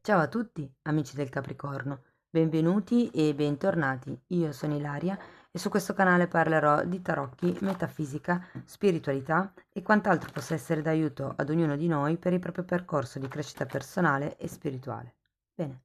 Ciao a tutti, amici del Capricorno, benvenuti e bentornati. Io sono Ilaria e su questo canale parlerò di tarocchi, metafisica, spiritualità e quant'altro possa essere d'aiuto ad ognuno di noi per il proprio percorso di crescita personale e spirituale. Bene,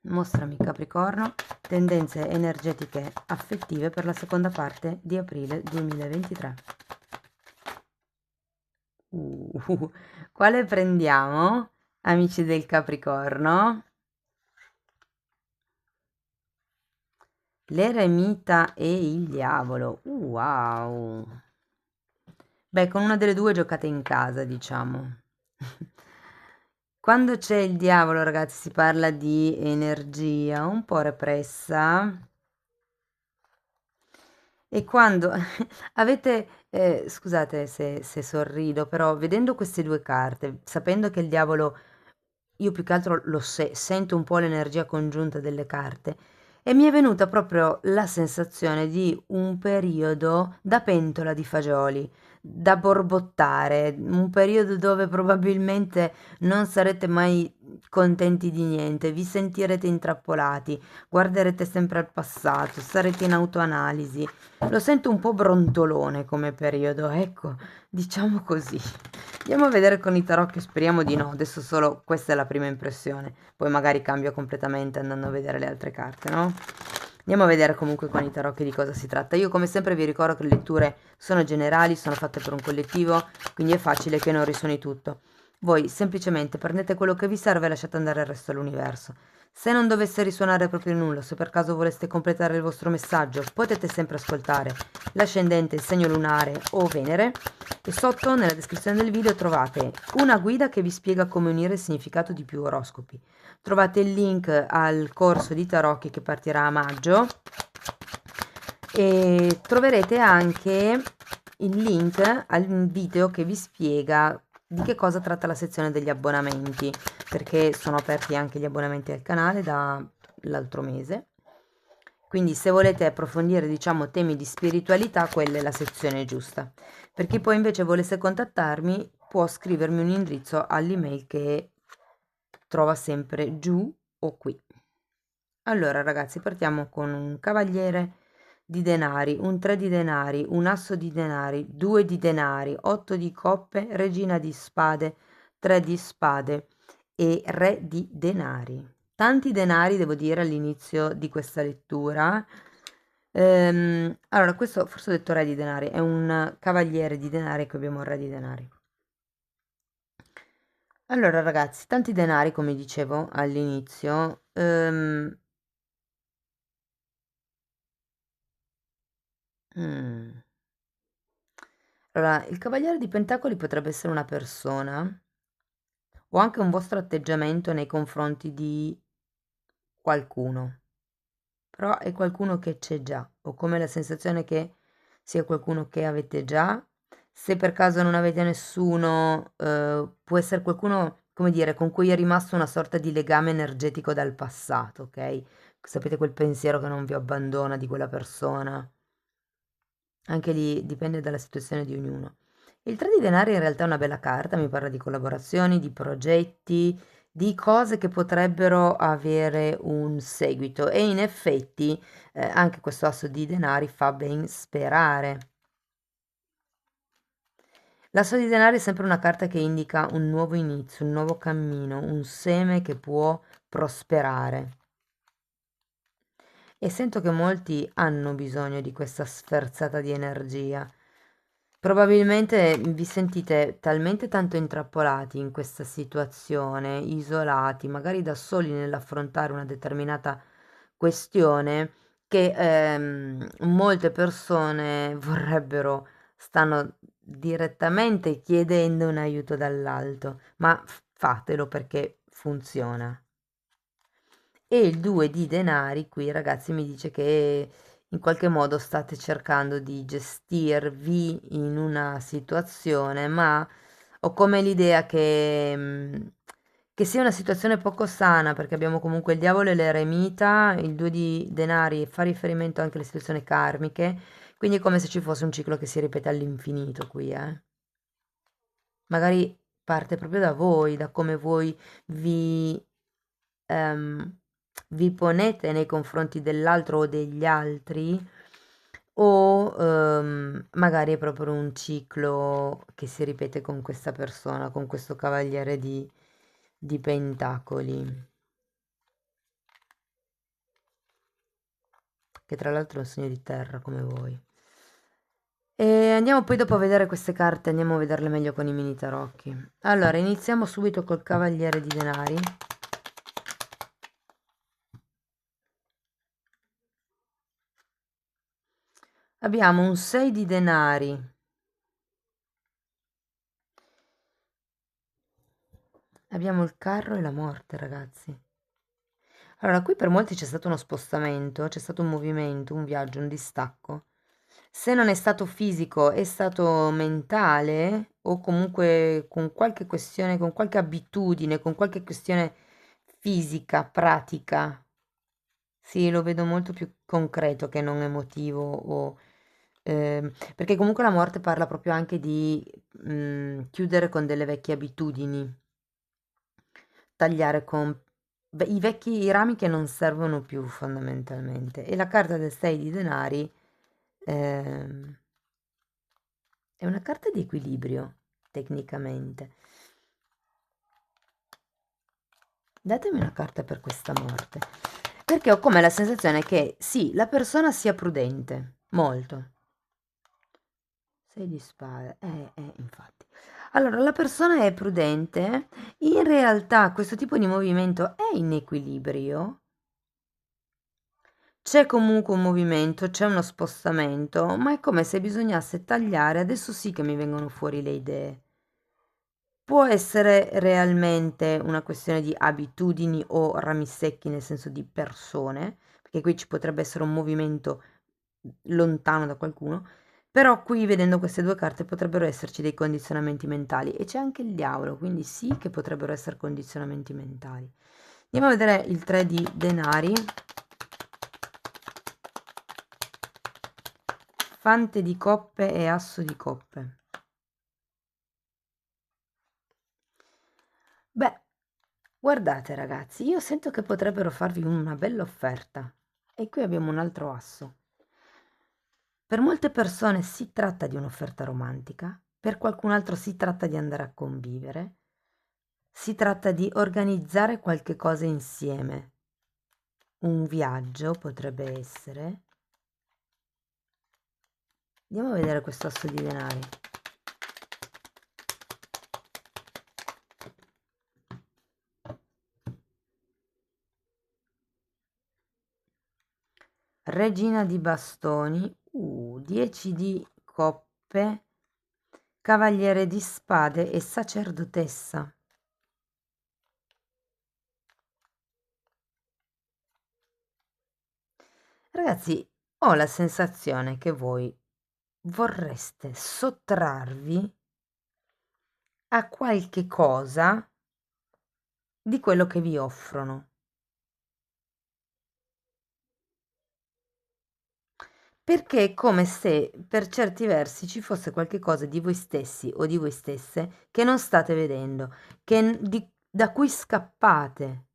mostrami Capricorno, tendenze energetiche affettive per la seconda parte di aprile 2023. Uh, quale prendiamo, amici del Capricorno? L'eremita e il diavolo. Wow. Beh, con una delle due giocate in casa, diciamo. Quando c'è il diavolo, ragazzi, si parla di energia un po' repressa. E quando avete, scusate se sorrido, però vedendo queste due carte, sapendo che il diavolo, io più che altro sento un po' l'energia congiunta delle carte, e mi è venuta proprio la sensazione di un periodo da pentola di fagioli, da borbottare, un periodo dove probabilmente non sarete mai contenti di niente, vi sentirete intrappolati, guarderete sempre al passato, sarete in autoanalisi. Lo sento un po' brontolone come periodo, ecco, diciamo così. Andiamo a vedere con i tarocchi, speriamo di no, adesso solo questa è la prima impressione, poi magari cambio completamente andando a vedere le altre carte, no? Andiamo a vedere comunque con i tarocchi di cosa si tratta. Io come sempre vi ricordo che le letture sono generali, sono fatte per un collettivo, quindi è facile che non risuoni tutto. Voi semplicemente prendete quello che vi serve e lasciate andare il resto all'universo. Se non dovesse risuonare proprio nulla, se per caso voleste completare il vostro messaggio, potete sempre ascoltare l'ascendente, il segno lunare o Venere e sotto nella descrizione del video trovate una guida che vi spiega come unire il significato di più oroscopi. Trovate il link al corso di tarocchi che partirà a maggio e troverete anche il link al video che vi spiega di che cosa tratta la sezione degli abbonamenti, perché sono aperti anche gli abbonamenti al canale dall'altro mese. Quindi se volete approfondire, diciamo, temi di spiritualità, quella è la sezione giusta. Per chi poi invece volesse contattarmi, può scrivermi un indirizzo all'email che trova sempre giù o qui. Allora ragazzi, partiamo con un cavaliere di denari, un 3 di denari, un asso di denari, 2 di denari, 8 di coppe, regina di spade, 3 di spade e re di denari. Tanti denari, devo dire, all'inizio di questa lettura. Allora, questo forse ho detto re di denari, è un cavaliere di denari, qui abbiamo un re di denari. Allora, ragazzi, tanti denari, come dicevo all'inizio. Mm. Allora, il cavaliere di pentacoli potrebbe essere una persona o anche un vostro atteggiamento nei confronti di qualcuno, però è qualcuno che c'è già, ho come la sensazione che sia qualcuno che avete già. Se per caso non avete nessuno, può essere qualcuno, come dire, con cui è rimasto una sorta di legame energetico dal passato, ok? Sapete quel pensiero che non vi abbandona di quella persona? Anche lì dipende dalla situazione di ognuno. Il 3 di denari in realtà è una bella carta, mi parla di collaborazioni, di progetti, di cose che potrebbero avere un seguito e in effetti anche questo asso di denari fa ben sperare. L'asso di denari è sempre una carta che indica un nuovo inizio, un nuovo cammino, un seme che può prosperare. E sento che molti hanno bisogno di questa sferzata di energia. Probabilmente vi sentite talmente tanto intrappolati in questa situazione, isolati, magari da soli nell'affrontare una determinata questione, che molte persone vorrebbero, stanno direttamente chiedendo un aiuto dall'alto, ma fatelo perché funziona. E il 2 di denari qui, ragazzi, mi dice che in qualche modo state cercando di gestirvi in una situazione, ma ho come l'idea che sia una situazione poco sana, perché abbiamo comunque il diavolo e l'eremita, il 2 di denari fa riferimento anche alle situazioni karmiche, quindi è come se ci fosse un ciclo che si ripete all'infinito qui, eh. Magari parte proprio da voi, da come voi vi, ehm, vi ponete nei confronti dell'altro o degli altri, o magari è proprio un ciclo che si ripete con questa persona, con questo cavaliere di pentacoli, che tra l'altro è un segno di terra come voi. E andiamo poi dopo a vedere queste carte, andiamo a vederle meglio con i mini tarocchi. Allora, iniziamo subito col cavaliere di denari. Abbiamo un 6 di denari. Abbiamo il carro e la morte, ragazzi. Allora, qui per molti c'è stato uno spostamento, c'è stato un movimento, un viaggio, un distacco. Se non è stato fisico, è stato mentale o comunque con qualche questione, con qualche abitudine, con qualche questione fisica, pratica. Sì, lo vedo molto più concreto che non emotivo o perché comunque la morte parla proprio anche di chiudere con delle vecchie abitudini, tagliare con i vecchi rami che non servono più fondamentalmente. E la carta del 6 di denari ehm, è una carta di equilibrio, tecnicamente. Datemi una carta per questa morte, perché ho come la sensazione che sì, la persona sia prudente, molto. 6 di spade, infatti. Allora, la persona è prudente, in realtà questo tipo di movimento è in equilibrio, c'è comunque un movimento, c'è uno spostamento, ma è come se bisognasse tagliare, adesso sì che mi vengono fuori le idee. Può essere realmente una questione di abitudini o rami secchi, nel senso di persone, perché qui ci potrebbe essere un movimento lontano da qualcuno, però qui vedendo queste due carte potrebbero esserci dei condizionamenti mentali e c'è anche il diavolo, quindi sì che potrebbero essere condizionamenti mentali. Andiamo a vedere il 3 di denari, fante di coppe e asso di coppe. Beh, guardate ragazzi, io sento che potrebbero farvi una bella offerta. E qui abbiamo un altro asso. Per molte persone si tratta di un'offerta romantica, per qualcun altro si tratta di andare a convivere, si tratta di organizzare qualche cosa insieme. Un viaggio potrebbe essere. Andiamo a vedere questo asso di denari. Regina di bastoni, 10 di coppe, cavaliere di spade e sacerdotessa. Ragazzi, ho la sensazione che voi vorreste sottrarvi a qualche cosa di quello che vi offrono. Perché è come se per certi versi ci fosse qualche cosa di voi stessi o di voi stesse che non state vedendo, da cui scappate.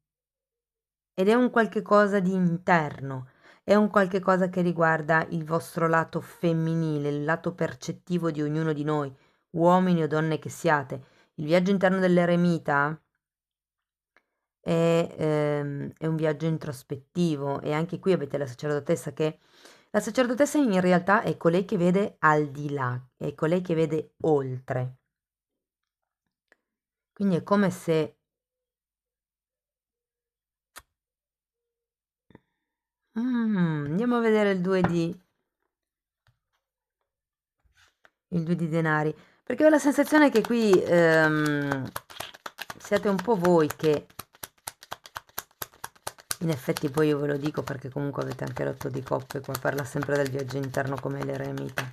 Ed è un qualche cosa di interno, è un qualche cosa che riguarda il vostro lato femminile, il lato percettivo di ognuno di noi, uomini o donne che siate. Il viaggio interno dell'eremita è un viaggio introspettivo e anche qui avete la sacerdotessa che la sacerdotessa in realtà è colei che vede al di là, è colei che vede oltre. Quindi è come se andiamo a vedere il 2 di denari, perché ho la sensazione che qui siate un po' voi che in effetti poi io ve lo dico perché comunque avete anche l'8 di coppe, qua parla sempre del viaggio interno come l'eremita.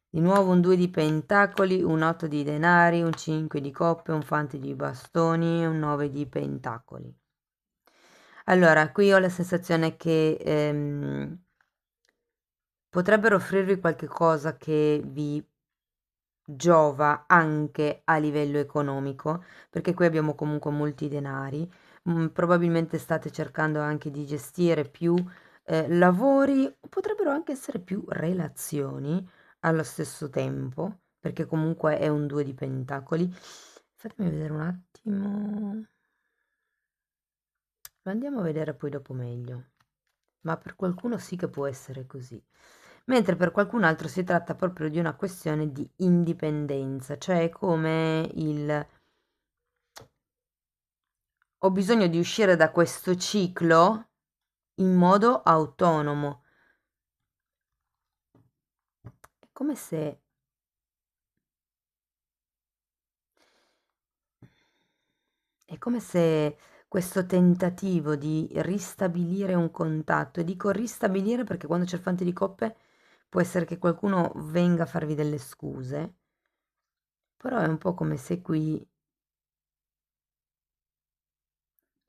Di nuovo un 2 di pentacoli, un 8 di denari, un 5 di coppe, un fante di bastoni e un 9 di pentacoli. Allora, qui ho la sensazione che potrebbero offrirvi qualche cosa che vi giova anche a livello economico, perché qui abbiamo comunque molti denari. Probabilmente state cercando anche di gestire più lavori, o potrebbero anche essere più relazioni allo stesso tempo, perché comunque è un 2 di pentacoli. Fatemi vedere un attimo. Lo andiamo a vedere poi dopo meglio. Ma per qualcuno sì che può essere così. Mentre per qualcun altro si tratta proprio di una questione di indipendenza, cioè come il ho bisogno di uscire da questo ciclo in modo autonomo. È come se È come se questo tentativo di ristabilire un contatto, e dico ristabilire perché quando c'è il fante di coppe può essere che qualcuno venga a farvi delle scuse, però è un po' come se qui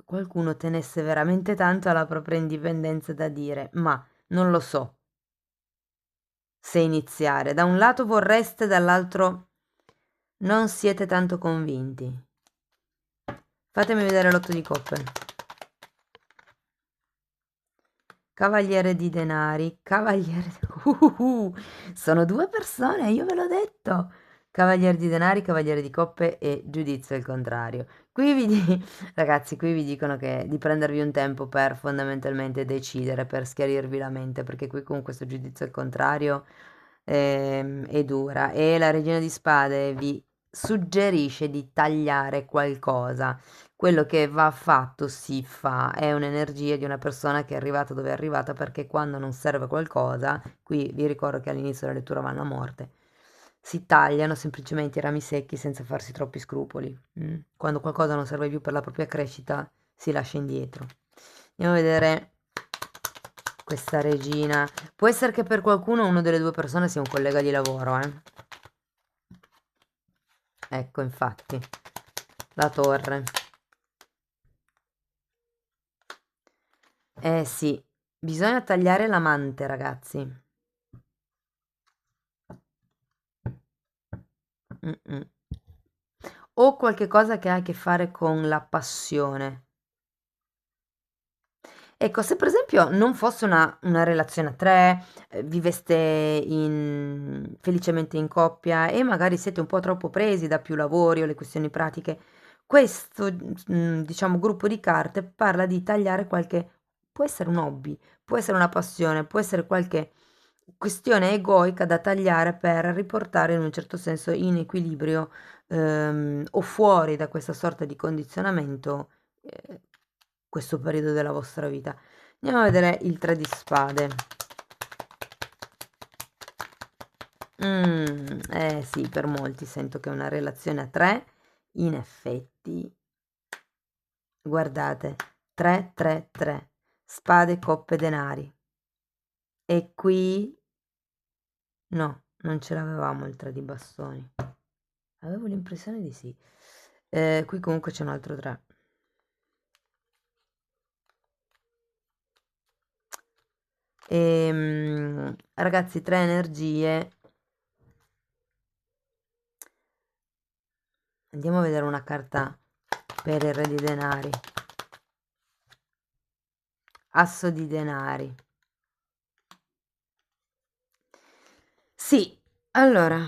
qualcuno tenesse veramente tanto alla propria indipendenza da dire, ma non lo so se iniziare. Da un lato vorreste, dall'altro non siete tanto convinti. Fatemi vedere l'otto di coppe. Cavaliere di denari, cavaliere sono 2 persone, io ve l'ho detto. Cavaliere di denari, cavaliere di coppe e giudizio al contrario. Qui vi di ragazzi, qui vi dicono che di prendervi un tempo per fondamentalmente decidere, per schiarirvi la mente, perché qui con questo giudizio al contrario, è dura. E la regina di spade vi suggerisce di tagliare qualcosa. Quello che va fatto si fa, è un'energia di una persona che è arrivata dove è arrivata perché quando non serve qualcosa, qui vi ricordo che all'inizio della lettura vanno a morte, si tagliano semplicemente i rami secchi senza farsi troppi scrupoli. Quando qualcosa non serve più per la propria crescita, si lascia indietro. Andiamo a vedere questa regina. Può essere che per qualcuno una delle due persone sia un collega di lavoro, eh? Ecco, infatti, la torre. Eh sì, bisogna tagliare l'amante, ragazzi. Mm-mm. O qualche cosa che ha a che fare con la passione. Ecco, se per esempio non fosse una relazione a tre, viveste felicemente in coppia e magari siete un po' troppo presi da più lavori o le questioni pratiche, questo, diciamo, gruppo di carte parla di tagliare qualche, può essere un hobby, può essere una passione, può essere qualche questione egoica da tagliare per riportare in un certo senso in equilibrio, o fuori da questa sorta di condizionamento, questo periodo della vostra vita. Andiamo a vedere il 3 di spade. Eh sì, per molti sento che una relazione a 3, in effetti, guardate, 3, 3, 3, spade, coppe, denari. E qui no, non ce l'avevamo il 3 di bastoni. Avevo l'impressione di sì. Qui comunque c'è un altro 3. Ragazzi, 3 energie. Andiamo a vedere una carta per il re di denari. Asso di denari. Sì, allora,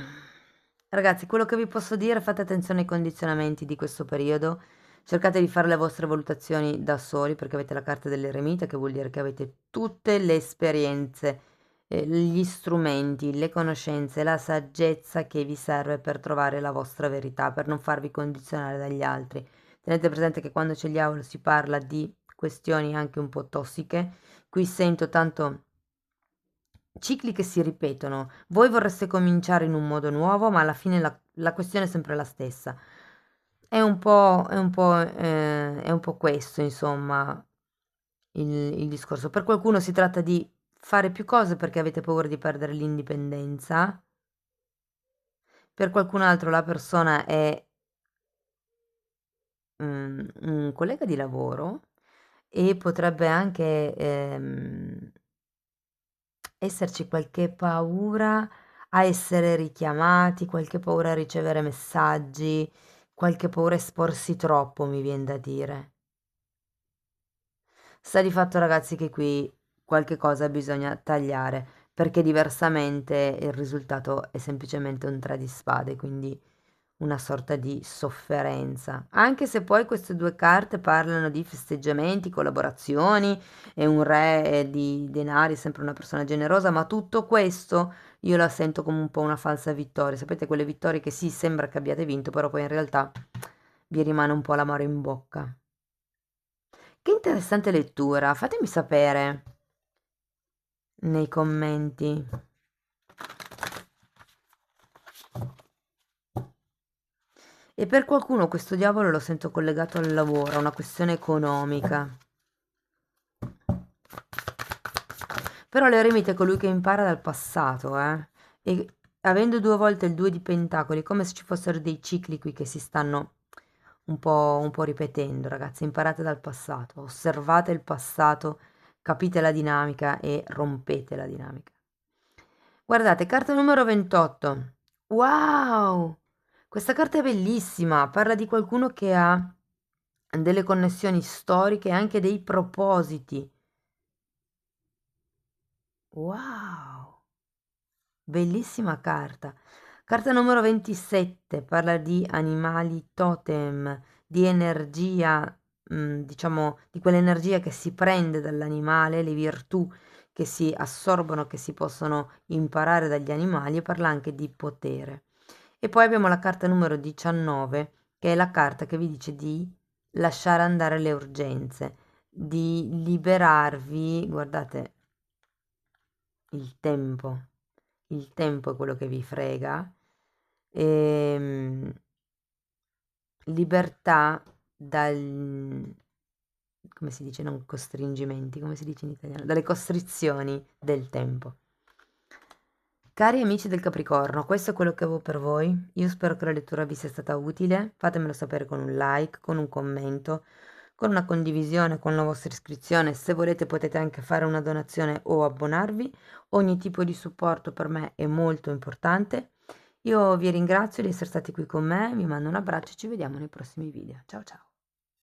ragazzi, quello che vi posso dire, fate attenzione ai condizionamenti di questo periodo. Cercate di fare le vostre valutazioni da soli perché avete la carta dell'eremita, che vuol dire che avete tutte le esperienze, gli strumenti, le conoscenze, la saggezza che vi serve per trovare la vostra verità, per non farvi condizionare dagli altri. Tenete presente che quando c'è il diavolo si parla di questioni anche un po' tossiche. Qui sento tanto cicli che si ripetono. Voi vorreste cominciare in un modo nuovo, ma alla fine la questione è sempre la stessa. È un po' questo, insomma, il discorso. Per qualcuno si tratta di fare più cose perché avete paura di perdere l'indipendenza. Per qualcun altro la persona è un collega di lavoro e potrebbe anche esserci qualche paura a essere richiamati, qualche paura a ricevere messaggi, qualche paura a esporsi troppo, mi vien da dire. Sta di fatto, ragazzi, che qui qualche cosa bisogna tagliare, perché diversamente il risultato è semplicemente un 3 di spade, quindi una sorta di sofferenza. Anche se poi queste due carte parlano di festeggiamenti, collaborazioni e un re di denari, sempre una persona generosa, ma tutto questo io la sento come un po' una falsa vittoria. Sapete, quelle vittorie che sì, sembra che abbiate vinto, però poi in realtà vi rimane un po' l'amaro in bocca. Che interessante lettura, fatemi sapere nei commenti. E per qualcuno questo diavolo lo sento collegato al lavoro, a una questione economica. Però l'eremita è colui che impara dal passato, eh? E avendo due volte il due di pentacoli, è come se ci fossero dei cicli qui che si stanno un po' ripetendo, ragazzi. Imparate dal passato, osservate il passato, capite la dinamica e rompete la dinamica. Guardate, carta numero 28. Wow! Questa carta è bellissima, parla di qualcuno che ha delle connessioni storiche e anche dei propositi. Wow! Bellissima carta. Carta numero 27 parla di animali totem, di energia, diciamo, di quell'energia che si prende dall'animale, le virtù che si assorbono, che si possono imparare dagli animali, e parla anche di potere. E poi abbiamo la carta numero 19, che è la carta che vi dice di lasciare andare le urgenze, di liberarvi, guardate, il tempo. Il tempo è quello che vi frega. Ehm, libertà dal, come si dice, non costringimenti, come si dice in italiano, dalle costrizioni del tempo. Cari amici del Capricorno, questo è quello che avevo per voi. Io spero che la lettura vi sia stata utile. Fatemelo sapere con un like, con un commento, con una condivisione, con la vostra iscrizione. Se volete potete anche fare una donazione o abbonarvi. Ogni tipo di supporto per me è molto importante. Io vi ringrazio di essere stati qui con me, vi mando un abbraccio e ci vediamo nei prossimi video. Ciao ciao!